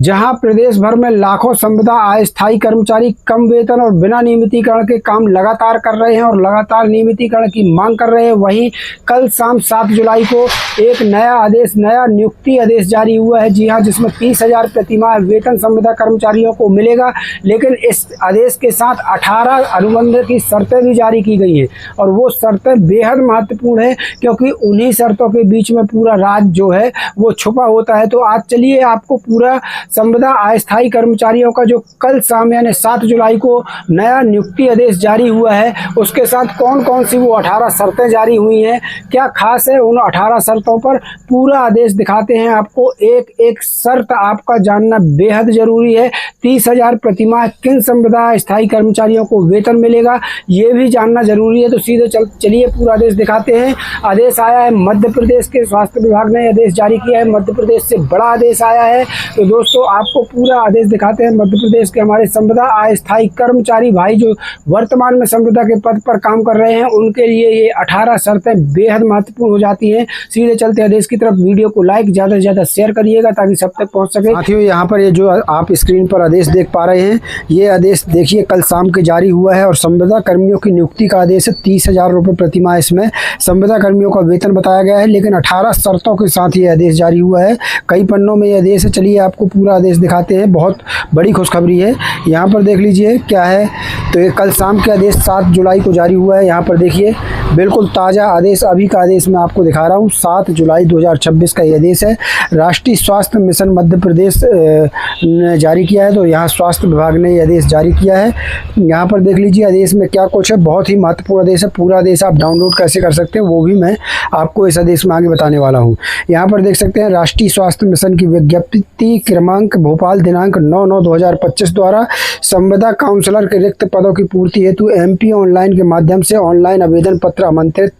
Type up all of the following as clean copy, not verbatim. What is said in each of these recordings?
जहां प्रदेश भर में लाखों संविदा अस्थायी कर्मचारी कम वेतन और बिना नियमितीकरण के काम लगातार कर रहे हैं और लगातार नियमितीकरण की मांग कर रहे हैं, वहीं कल शाम 7 जुलाई को एक नया नियुक्ति आदेश जारी हुआ है। जी हां, जिसमें 30,000 प्रतिमाह वेतन संविदा कर्मचारियों को मिलेगा। लेकिन इस आदेश के साथ 18 अनुबंध की शर्तें भी जारी की गई हैं और वो शर्तें बेहद महत्वपूर्ण है, क्योंकि उन्हीं शर्तों के बीच में पूरा राज जो है वो छुपा होता है। तो आज चलिए आपको पूरा संविदा अस्थायी कर्मचारियों का जो कल शाम यानी 7 जुलाई को नया नियुक्ति आदेश जारी हुआ है, उसके साथ कौन कौन सी वो 18 शर्तें जारी हुई हैं, क्या खास है उन 18 शर्तों पर पूरा आदेश दिखाते हैं आपको। एक एक शर्त आपका जानना बेहद जरूरी है। 30,000 प्रतिमाह किन संविदा अस्थायी कर्मचारियों को वेतन मिलेगा, ये भी जानना जरूरी है। तो सीधे चलिए पूरा आदेश दिखाते हैं। आदेश आया है मध्य प्रदेश के स्वास्थ्य विभाग ने आदेश जारी किया है। मध्य प्रदेश से बड़ा आदेश आया है। तो दोस्तों आपको पूरा आदेश दिखाते हैं। मध्य प्रदेश के हमारे संविदा अस्थायी कर्मचारी भाई जो वर्तमान में संविदा के पद पर काम कर रहे हैं, उनके लिए ये 18 शर्तें बेहद महत्वपूर्ण हो जाती हैं। सीधे चलते आदेश की तरफ। वीडियो को लाइक ज़्यादा से ज़्यादा शेयर करिएगा ताकि सब तक पहुंच सके। साथियों, यहाँ पर ये जो आप स्क्रीन पर आदेश देख पा रहे हैं, ये आदेश देखिए कल शाम के जारी हुआ है और संविदा कर्मियों की नियुक्ति का आदेश है। 30,000 रुपये प्रतिमाह इसमें संविदा कर्मियों का वेतन बताया गया है, लेकिन 18 शर्तों के साथ ये आदेश जारी हुआ है। कई पन्नों में ये आदेश है। चलिए आपको पूरा आदेश दिखाते हैं। बहुत बड़ी खुशखबरी है। यहाँ पर देख लीजिए क्या है। तो ये कल शाम के आदेश 7 जुलाई को जारी हुआ है। यहाँ पर देखिए बिल्कुल ताज़ा आदेश, अभी का आदेश मैं आपको दिखा रहा हूँ। 7 जुलाई 2026 का ये आदेश है। राष्ट्रीय स्वास्थ्य मिशन मध्य प्रदेश ने जारी किया है। तो यहाँ स्वास्थ्य विभाग ने ये आदेश जारी किया है। यहाँ पर देख लीजिए आदेश में क्या कुछ है। बहुत ही महत्वपूर्ण आदेश है। पूरा आदेश आप डाउनलोड कैसे कर सकते हैं वो भी मैं आपको इस आदेश में आगे बताने वाला हूँ। यहाँ पर देख सकते हैं राष्ट्रीय स्वास्थ्य मिशन की विज्ञप्ति क्रमांक भोपाल दिनांक 9/9/2025 द्वारा संविदा काउंसलर के रिक्त पदों की पूर्ति हेतु MP ऑनलाइन के माध्यम से ऑनलाइन आवेदन पत्र आमंत्रित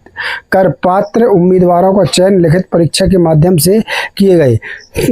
कर पात्र उम्मीदवारों का चयन लिखित परीक्षा के माध्यम से किए गए।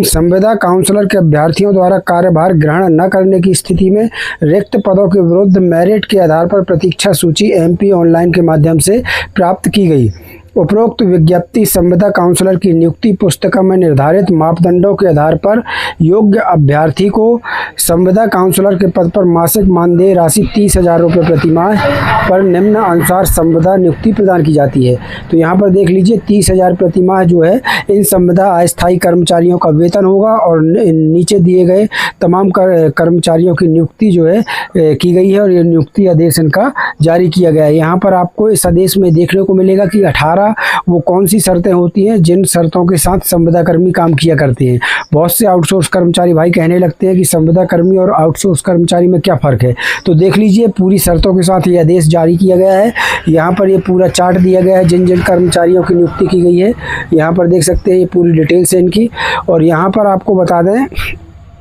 संविदा काउंसलर के अभ्यर्थियों द्वारा कार्यभार ग्रहण न करने की स्थिति में रिक्त पदों के विरुद्ध मेरिट के आधार पर प्रतीक्षा सूची MP ऑनलाइन के माध्यम से प्राप्त की गई। उपरोक्त विज्ञप्ति संविदा काउंसलर की नियुक्ति पुस्तिका में निर्धारित मापदंडों के आधार पर योग्य अभ्यर्थी को संविदा काउंसलर के पद पर मासिक मानदेय राशि 30,000 रुपये प्रतिमाह पर निम्न अनुसार संविदा नियुक्ति प्रदान की जाती है। तो यहाँ पर देख लीजिए 30,000 प्रतिमाह जो है इन संविदा अस्थायी कर्मचारियों का वेतन होगा और नीचे दिए गए तमाम कर्मचारियों की नियुक्ति जो है की गई है और ये नियुक्ति आदेश इनका जारी किया गया है। यहाँ पर आपको इस आदेश में देखने को मिलेगा कि 18 वो कौन सी शर्तें होती हैं जिन शर्तों के साथ संविदा कर्मी काम किया करते हैं। बहुत से आउटसोर्स कर्मचारी भाई कहने लगते हैं कि संविदा कर्मी और आउटसोर्स कर्मचारी में क्या फ़र्क है। तो देख लीजिए पूरी शर्तों के साथ ये आदेश जारी किया गया है। यहाँ पर ये पूरा चार्ट दिया गया है जिन जिन कर्मचारियों की नियुक्ति की गई है। यहाँ पर देख सकते हैं ये पूरी डिटेल्स है इनकी। और यहाँ पर आपको बता दें,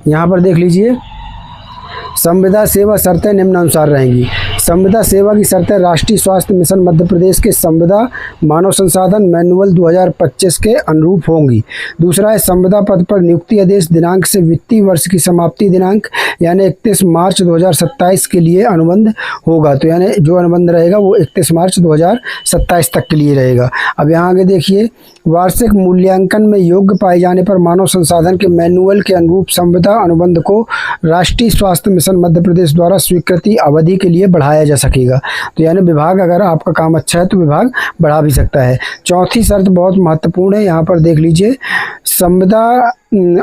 यहाँ पर देख लीजिए संविदा सेवा शर्तें निम्नानुसार रहेंगी। संविदा सेवा की शर्तें राष्ट्रीय स्वास्थ्य मिशन मध्य प्रदेश के संविदा मानव संसाधन मैनुअल 2025 के अनुरूप होंगी। दूसरा है संविदा पद पर नियुक्ति आदेश दिनांक से वित्तीय वर्ष की समाप्ति दिनांक यानी 31 मार्च 2027 के लिए अनुबंध होगा। तो यानी जो अनुबंध रहेगा वो 31 मार्च 2027 तक के लिए रहेगा। अब यहाँ आगे देखिए वार्षिक मूल्यांकन में योग्य पाए जाने पर मानव संसाधन के मैनुअल के अनुरूप संविदा अनुबंध को राष्ट्रीय स्वास्थ्य मिशन मध्य प्रदेश द्वारा स्वीकृति अवधि के लिए बढ़ाया जा सकेगा। तो यानी विभाग अगर आपका काम अच्छा है तो विभाग बढ़ा भी सकता है। चौथी शर्त बहुत महत्वपूर्ण है। यहाँ पर देख लीजिए संविदा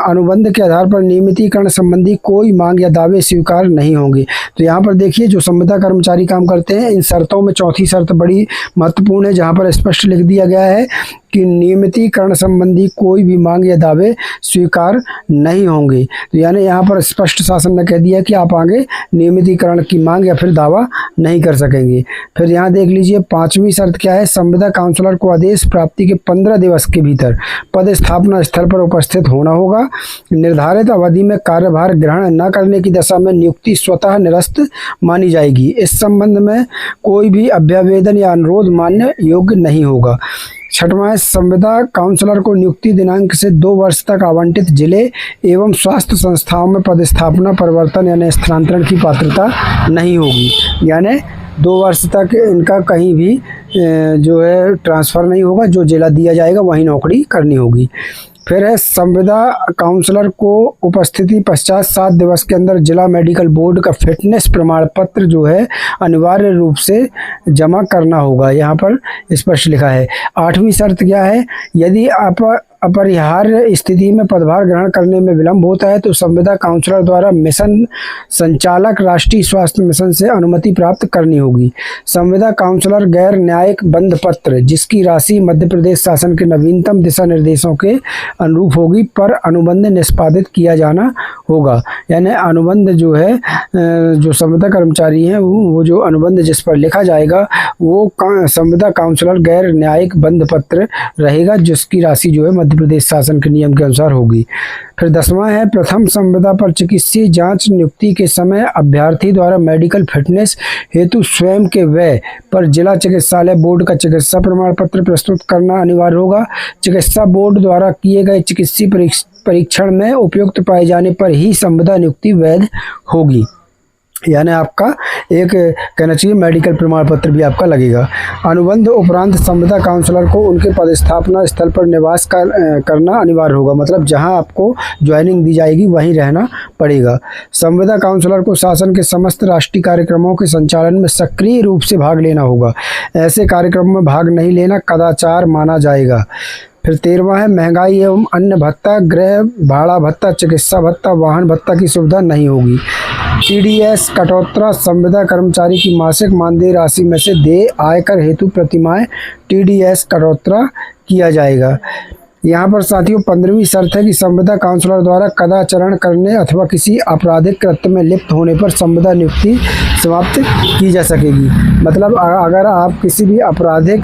अनुबंध के आधार पर नियमितीकरण संबंधी कोई मांग या दावे स्वीकार नहीं होंगे। तो यहाँ पर देखिए जो संविदा कर्मचारी काम करते हैं इन शर्तों में चौथी शर्त बड़ी महत्वपूर्ण है, जहाँ पर स्पष्ट लिख दिया गया है कि नियमितीकरण संबंधी कोई भी मांग या दावे स्वीकार नहीं होंगे। तो यानी यहाँ पर स्पष्ट शासन ने कह दिया कि आप आगे नियमितीकरण की मांग या फिर दावा नहीं कर सकेंगे। फिर यहाँ देख लीजिए 5वीं शर्त क्या है। संविदा काउंसलर को आदेश प्राप्ति के 15 दिवस के भीतर पद स्थापना स्थल पर उपस्थित होना होगा। निर्धारित अवधि में कार्यभार ग्रहण न करने की दशा में नियुक्ति स्वतः निरस्त मानी जाएगी। इस संबंध में कोई भी अभ्यावेदन या अनुरोध मान्य योग्य नहीं होगा। छठवां, संविदा काउंसलर को नियुक्ति दिनांक से 2 वर्ष तक आवंटित जिले एवं स्वास्थ्य संस्थाओं में पदस्थापना परिवर्तन यानी स्थानांतरण की पात्रता नहीं होगी। यानी 2 वर्ष तक इनका कहीं भी जो है ट्रांसफ़र नहीं होगा। जो जिला दिया जाएगा वहीं नौकरी करनी होगी। फिर है संविदा काउंसलर को उपस्थिति पश्चात 7 दिवस के अंदर जिला मेडिकल बोर्ड का फिटनेस प्रमाण पत्र जो है अनिवार्य रूप से जमा करना होगा। यहाँ पर स्पष्ट लिखा है। 8वीं शर्त क्या है? यदि अपरिहार्य स्थिति में पदभार ग्रहण करने में विलंब होता है तो संविदा काउंसलर द्वारा मिशन संचालक राष्ट्रीय स्वास्थ्य मिशन से अनुमति प्राप्त करनी होगी। संविदा काउंसलर गैर न्यायिक बंध पत्र जिसकी राशि मध्य प्रदेश शासन के नवीनतम दिशा निर्देशों के अनुरूप होगी पर अनुबंध निष्पादित किया जाना होगा। यानी अनुबंध जो है, जो संविदा कर्मचारी हैं वो जो अनुबंध जिस पर लिखा जाएगा वो संविदा काउंसलर गैर न्यायिक बंध पत्र रहेगा, जिसकी राशि जो है मध्य प्रदेश शासन के नियम के अनुसार होगी। फिर 10वां है, प्रथम संविदा पर चिकित्सीय जांच नियुक्ति के समय अभ्यर्थी द्वारा मेडिकल फिटनेस हेतु स्वयं के व्यय पर जिला चिकित्सालय बोर्ड का चिकित्सा प्रमाण पत्र प्रस्तुत करना अनिवार्य होगा। चिकित्सा बोर्ड द्वारा किए गए चिकित्सीय परीक्षण में उपयुक्त पाए जाने पर ही संविदा नियुक्ति वैध होगी। यानी आपका एक कहना चाहिए मेडिकल प्रमाण पत्र भी आपका लगेगा। अनुबंध उपरांत संविदा काउंसलर को उनके पदस्थापना स्थल पर निवास करना अनिवार्य होगा, मतलब जहां आपको ज्वाइनिंग दी जाएगी वहीं रहना पड़ेगा। संविदा काउंसलर को शासन के समस्त राष्ट्रीय कार्यक्रमों के संचालन में सक्रिय रूप से भाग लेना होगा। ऐसे कार्यक्रमों में भाग नहीं लेना कदाचार माना जाएगा। फिर 13वां है, महंगाई एवं अन्य भत्ता, गृह भाड़ा भत्ता, चिकित्सा भत्ता, वाहन भत्ता की सुविधा नहीं होगी। TDS कटौती संविदा कर्मचारी की मासिक मानदेय राशि में से देय आयकर हेतु प्रतिमाह TDS कटौती किया जाएगा। यहाँ पर साथियों 15वीं शर्त है कि संविदा काउंसलर द्वारा कदाचरण करने अथवा किसी आपराधिक कृत्य में लिप्त होने पर संविदा नियुक्ति समाप्त की जा सकेगी। मतलब अगर आप किसी भी आपराधिक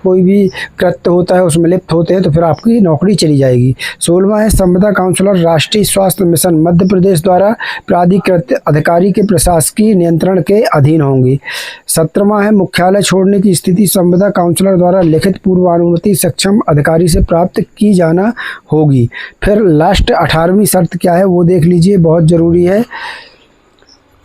कोई भी कृत्य होता है उसमें लिप्त होते हैं तो फिर आपकी नौकरी चली जाएगी। 16वां है, संविदा काउंसलर राष्ट्रीय स्वास्थ्य मिशन मध्य प्रदेश द्वारा प्राधिकृत अधिकारी के प्रशासकीय नियंत्रण के अधीन होंगी। 17वां है, मुख्यालय छोड़ने की स्थिति संविदा काउंसलर द्वारा लिखित पूर्वानुमति सक्षम अधिकारी से प्राप्त की जाना होगी। फिर लास्ट 18वीं शर्त क्या है वो देख लीजिए, बहुत ज़रूरी है।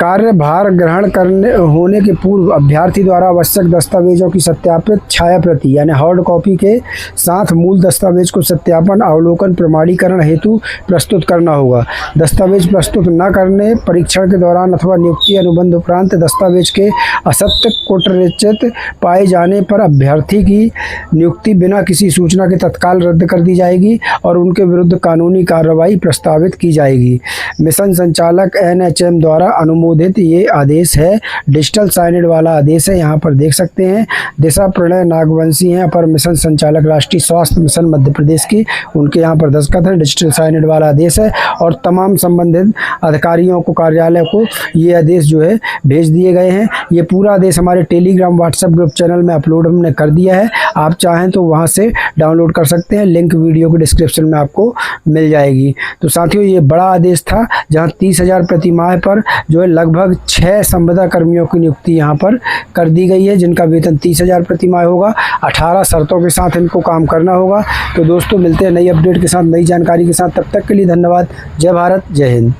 कार्यभार ग्रहण करने होने के पूर्व अभ्यर्थी द्वारा आवश्यक दस्तावेजों की सत्यापित छाया प्रति यानी हार्ड कॉपी के साथ मूल दस्तावेज को सत्यापन अवलोकन प्रमाणीकरण हेतु प्रस्तुत करना होगा। दस्तावेज प्रस्तुत न करने, परीक्षण के दौरान अथवा नियुक्ति अनुबंध उपरांत दस्तावेज के असत्य कुटरचित पाए जाने पर अभ्यर्थी की नियुक्ति बिना किसी सूचना के तत्काल रद्द कर दी जाएगी और उनके विरुद्ध कानूनी कार्रवाई प्रस्तावित की जाएगी। मिशन संचालक NHM द्वारा अनुमोदित ये आदेश है, डिजिटल साइनेड वाला आदेश है। यहाँ पर देख सकते हैं दिशा प्रणय नागवंशी हैं अपर मिशन संचालक राष्ट्रीय स्वास्थ्य मिशन मध्य प्रदेश की, उनके यहाँ पर दस्तखत है, डिजिटल साइनेड वाला आदेश है और तमाम संबंधित अधिकारियों को कार्यालय को ये आदेश जो है भेज दिए गए हैं। ये पूरा आदेश हमारे टेलीग्राम व्हाट्सएप ग्रुप चैनल में अपलोड हमने कर दिया है, आप चाहें तो वहाँ से डाउनलोड कर सकते हैं, लिंक वीडियो के डिस्क्रिप्शन में आपको मिल जाएगी। तो साथियों ये बड़ा आदेश था जहाँ 30,000 प्रति माह पर जो है लगभग 6 संविदा कर्मियों की नियुक्ति यहाँ पर कर दी गई है, जिनका वेतन 30,000 प्रति माह होगा। 18 शर्तों के साथ इनको काम करना होगा। तो दोस्तों मिलते हैं नई अपडेट के साथ, नई जानकारी के साथ, तब तक के लिए धन्यवाद। जय भारत, जय हिंद।